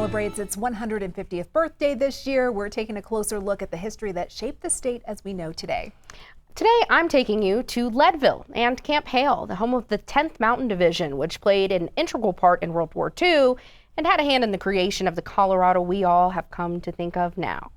celebrates its 150th birthday this year. We're taking a closer look at the history that shaped the state as we know today. Today, I'm taking you to Leadville and Camp Hale, the home of the 10th Mountain Division, which played an integral part in World War II and had a hand in the creation of the Colorado we all have come to think of now.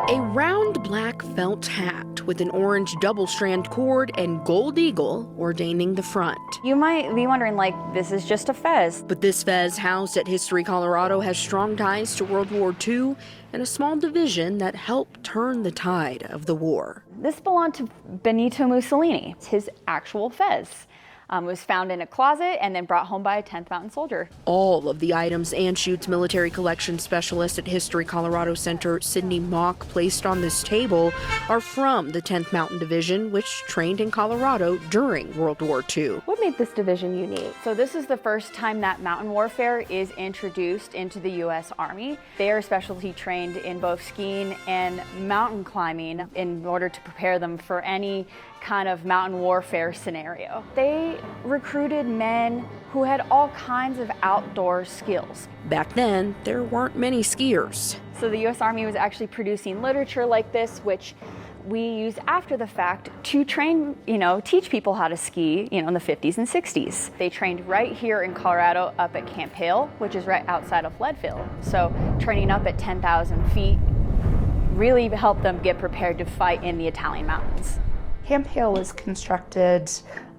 A round black felt hat with an orange double-strand cord and gold eagle ordaining the front. You might be wondering, like, this is just a fez. But this fez housed at History Colorado has strong ties to World War II and a small division that helped turn the tide of the war. This belonged to Benito Mussolini. It's his actual fez. It was found in a closet and then brought home by a 10th Mountain soldier. All of the items Anschutz military collections specialist at History Colorado Center, Sydney Mock, placed on this table are from the 10th Mountain Division, which trained in Colorado during World War II. What made this division unique? So this is the first time that mountain warfare is introduced into the U.S. Army. They are specialty trained in both skiing and mountain climbing in order to prepare them for any kind of mountain warfare scenario. They recruited men who had all kinds of outdoor skills. Back then, there weren't many skiers. So the U.S. Army was actually producing literature like this, which we used after the fact to train, teach people how to ski, in the 50s and 60s. They trained right here in Colorado up at Camp Hale, which is right outside of Leadville. So training up at 10,000 feet really helped them get prepared to fight in the Italian mountains. Camp Hale was constructed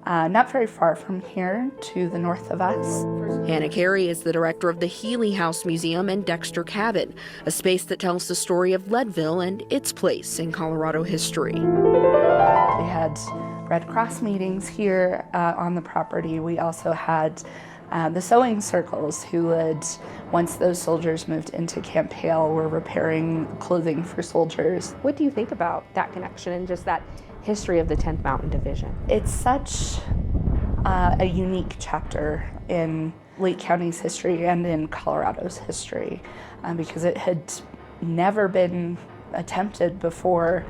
not very far from here to the north of us. Hannah Carey is the director of the Healy House Museum and Dexter Cabin, a space that tells the story of Leadville and its place in Colorado history. We had Red Cross meetings here on the property. We also had the sewing circles who would, once those soldiers moved into Camp Hale, were repairing clothing for soldiers. What do you think about that connection and just that history of the 10th Mountain Division? It's such a unique chapter in Lake County's history and in Colorado's history because it had never been attempted before.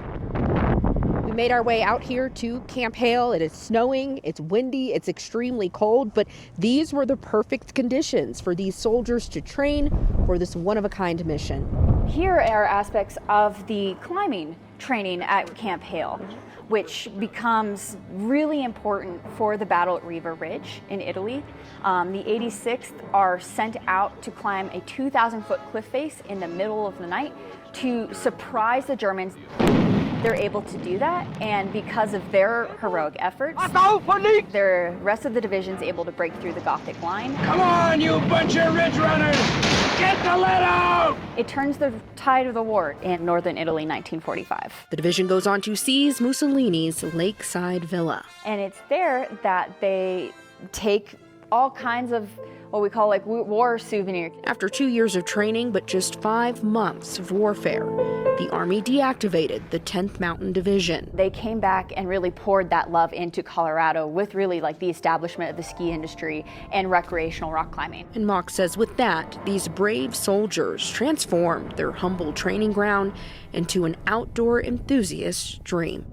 We made our way out here to Camp Hale. It is snowing, it's windy, it's extremely cold, but these were the perfect conditions for these soldiers to train for this one-of-a-kind mission. Here are aspects of the climbing training at Camp Hale, which becomes really important for the battle at Riva Ridge in Italy. The 86th are sent out to climb a 2,000-foot cliff face in the middle of the night to surprise the Germans. They're able to do that, and because of their heroic efforts, the rest of the division's able to break through the Gothic line. Come on, you bunch of ridge runners! Get the lead out! It turns the tide of the war in northern Italy, 1945. The division goes on to seize Mussolini's lakeside villa. And it's there that they take all kinds of what we call war souvenirs. After 2 years of training, but just 5 months of warfare, the Army deactivated the 10th Mountain Division. They came back and really poured that love into Colorado with really the establishment of the ski industry and recreational rock climbing. And Mock says with that, these brave soldiers transformed their humble training ground into an outdoor enthusiast's dream.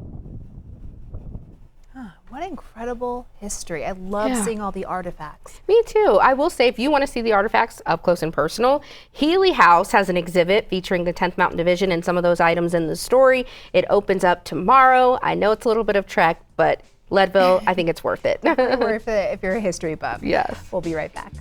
What incredible history. I love seeing all the artifacts. Me too. I will say, if you want to see the artifacts up close and personal, Healy House has an exhibit featuring the 10th Mountain Division and some of those items in the story. It opens up tomorrow. I know it's a little bit of trek, but Leadville, I think it's worth it. Worth it if you're a history buff. Yes. We'll be right back.